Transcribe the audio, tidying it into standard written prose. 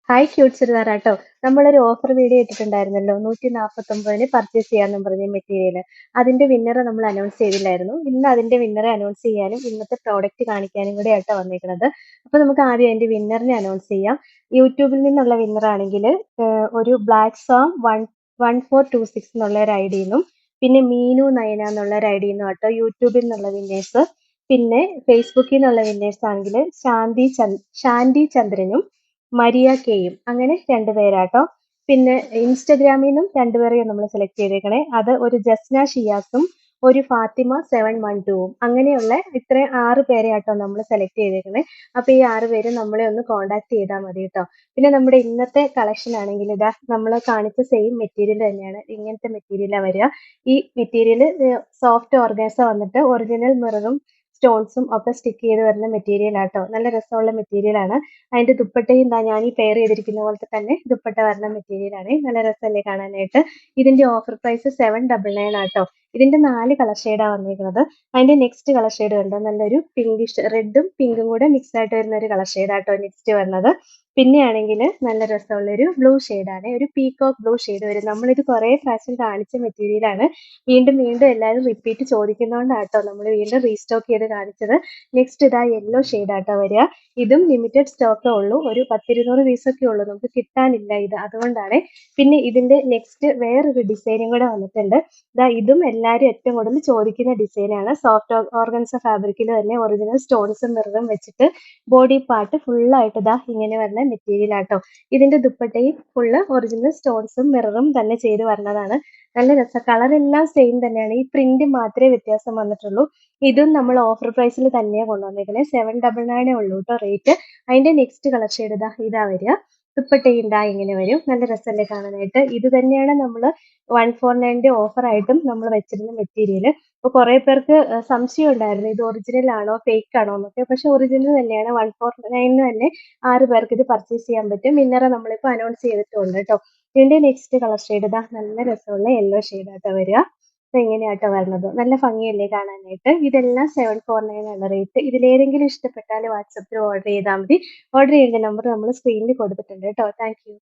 Hi cute ചുരിദാറാട്ടോ. നമ്മളൊരു offer video ഇട്ടിട്ടുണ്ടായിരുന്നല്ലോ. 149-ന് പർച്ചേസ് ചെയ്യാന്നും പറഞ്ഞ മെറ്റീരിയൽ. അതിന്റെ വിന്നറെ നമ്മൾ അനൗൺസ് ചെയ്തില്ലായിരുന്നു. ഇന്ന് അതിന്റെ വിന്നറെ അനൗൺസ് ചെയ്യാനും ഇന്നത്തെ പ്രോഡക്റ്റ് കാണിക്കാനും കൂടെ ആട്ടോ വന്നേക്കുന്നത്. അപ്പൊ നമുക്ക് ആദ്യം അതിന്റെ വിന്നറിനെ അനൗൺസ് ചെയ്യാം. യൂട്യൂബിൽ നിന്നുള്ള വിന്നർ ആണെങ്കിൽ ഒരു ബ്ലാക്ക് സാം 1426 എന്നുള്ള ഒരു ഐഡിന്നും പിന്നെ മീനു നയന എന്നുള്ള ഒരു ഐഡിന്നും ആട്ടോ യൂട്യൂബിൽ നിന്നുള്ള വിന്നേഴ്സ്. പിന്നെ ഫേസ്ബുക്കിൽ നിന്നുള്ള വിന്നേഴ്സ് ആണെങ്കിൽ ശാന്തി ചന്ദ്രനും മരിയ കെയും അങ്ങനെ രണ്ടുപേരാട്ടോ. പിന്നെ ഇൻസ്റ്റഗ്രാമിൽ നിന്നും രണ്ടുപേരെയും നമ്മൾ സെലക്ട് ചെയ്തേക്കണേ. അത് ഒരു ജസ്ന ഷിയാസും ഒരു ഫാത്തിമ 712ഉം അങ്ങനെയുള്ള ഇത്ര 6 പേരെ ആട്ടോ നമ്മൾ സെലക്ട് ചെയ്തേക്കണേ. അപ്പൊ ഈ 6 പേര് നമ്മളെ ഒന്ന് കോൺടാക്ട് ചെയ്താൽ മതി കേട്ടോ. പിന്നെ നമ്മുടെ ഇന്നത്തെ കളക്ഷൻ ആണെങ്കിൽ ഇതാ നമ്മൾ കാണിച്ച സെയിം മെറ്റീരിയൽ തന്നെയാണ്. ഇങ്ങനത്തെ മെറ്റീരിയലാണ് വരിക. ഈ മെറ്റീരിയൽ സോഫ്റ്റ് ഓർഗാൻസ വന്നിട്ട് ഒറിജിനൽ മിററും സ്റ്റോൺസും ഒക്കെ സ്റ്റിക്ക് ചെയ്ത് വരുന്ന മെറ്റീരിയൽ ആട്ടോ. നല്ല രസമുള്ള മെറ്റീരിയൽ ആണ്. അതിന്റെ ദുപ്പട്ടയും ദാ ഞാൻ ഈ പെയർ ചെയ്തിരിക്കുന്ന പോലത്തെ തന്നെ ദുപ്പട്ട വരുന്ന മെറ്റീരിയൽ ആണ്. നല്ല രസമല്ലേ കാണാനായിട്ട്. ഇതിന്റെ ഓഫർ പ്രൈസ് 799 ആട്ടോ. ഇതിന്റെ 4 കളർ ഷെയ്ഡാണ് വന്നിരിക്കുന്നത്. അതിന്റെ നെക്സ്റ്റ് കളർ ഷെയ്ഡ് കണ്ടോ, നല്ലൊരു പിങ്കിഷ് റെഡും പിങ്കും കൂടെ മിക്സ് ആയിട്ട് വരുന്ന ഒരു കളർ ഷെയ്ഡാട്ടോ നെക്സ്റ്റ് വരുന്നത്. പിന്നെ ആണെങ്കിൽ നല്ല രസമുള്ള ഒരു ബ്ലൂ ആണ്, ഒരു പീകോക്ക് ബ്ലൂ ഷെയ്ഡ് വരും. നമ്മളിത് കുറേ പ്രാവശ്യം കാണിച്ച മെറ്റീരിയൽ ആണ്. വീണ്ടും വീണ്ടും എല്ലാവരും റിപ്പീറ്റ് ചോദിക്കുന്നതുകൊണ്ടാട്ടോ നമ്മൾ വീണ്ടും റീസ്റ്റോക്ക് ചെയ്ത് കാണിച്ചത്. നെക്സ്റ്റ് ഇതാ യെല്ലോ ആട്ടോ വരിക. ഇതും ലിമിറ്റഡ് സ്റ്റോക്കേ ഉള്ളൂ. ഒരു 10-200 പീസൊക്കെ ഉള്ളൂ, നമുക്ക് കിട്ടാനില്ല ഇത്, അതുകൊണ്ടാണ്. പിന്നെ ഇതിന്റെ നെക്സ്റ്റ് വേറൊരു ഡിസൈനും കൂടെ വന്നിട്ടുണ്ട്. ഇതും എല്ലാവരും ഏറ്റവും കൂടുതൽ ചോദിക്കുന്ന ഡിസൈനാണ്. സോഫ്റ്റ് ഓർഗൻസ ഫാബ്രിക്കിൽ തന്നെ ഒറിജിനൽ സ്റ്റോൺസും മിററും വെച്ചിട്ട് ബോഡി പാർട്ട് ഫുള്ളായിട്ട് ഇങ്ങനെ വരുന്ന മെറ്റീരിയൽ ആട്ടോ. ഇതിന്റെ ദുപ്പട്ടയും ഫുള്ള് ഒറിജിനൽ സ്റ്റോൺസും മിററും തന്നെ ചെയ്ത് വരുന്നതാണ്. നല്ല രസം. കളർ എല്ലാം സെയിം തന്നെയാണ്. ഈ പ്രിന്റ് മാത്രമേ വ്യത്യാസം വന്നിട്ടുള്ളൂ. ഇതും നമ്മൾ ഓഫർ പ്രൈസിൽ തന്നെയാണ് കൊണ്ടുവന്നേക്കുന്നത്. 799 ഉള്ളൂ കേട്ടോ റേറ്റ്. അതിന്റെ നെക്സ്റ്റ് കളർ ഷെയ്ഡ് ഇതാ വരിക. ദുപ്പട്ടയും ഇങ്ങനെ വരും. നല്ല രസമല്ലേ കാണാനായിട്ട്. ഇത് തന്നെയാണ് നമ്മൾ 149ന്റെ ഓഫർ ആയിട്ടും നമ്മൾ വെച്ചിരുന്ന മെറ്റീരിയൽ. അപ്പൊ കുറെ പേർക്ക് സംശയം ഉണ്ടായിരുന്നു ഇത് ഒറിജിനൽ ആണോ ഫേക്ക് ആണോ എന്നൊക്കെ. പക്ഷെ ഒറിജിനൽ തന്നെയാണ്. 149 തന്നെ 6 പേർക്ക് ഇത് പർച്ചേസ് ചെയ്യാൻ പറ്റും. വിന്നറെ നമ്മളിപ്പോൾ അനൗൺസ് ചെയ്തിട്ടുണ്ട് കേട്ടോ. ഇതിന്റെ നെക്സ്റ്റ് കളർ ഷെയ്ഡ് നല്ല രസമുള്ള യെല്ലോ ആട്ടോ വരിക. അപ്പൊ ഇങ്ങനെയാട്ടോ വരുന്നത്. നല്ല ഭംഗിയല്ലേ കാണാനായിട്ട്. ഇതെല്ലാം 749 ആണ് റേറ്റ്. ഇതിലേതെങ്കിലും ഇഷ്ടപ്പെട്ടാൽ വാട്സപ്പിൽ ഓർഡർ ചെയ്താൽ മതി. ഓർഡർ ചെയ്യേണ്ട നമ്പർ നമ്മൾ സ്ക്രീനിൽ കൊടുത്തിട്ടുണ്ട് കേട്ടോ. Thank you.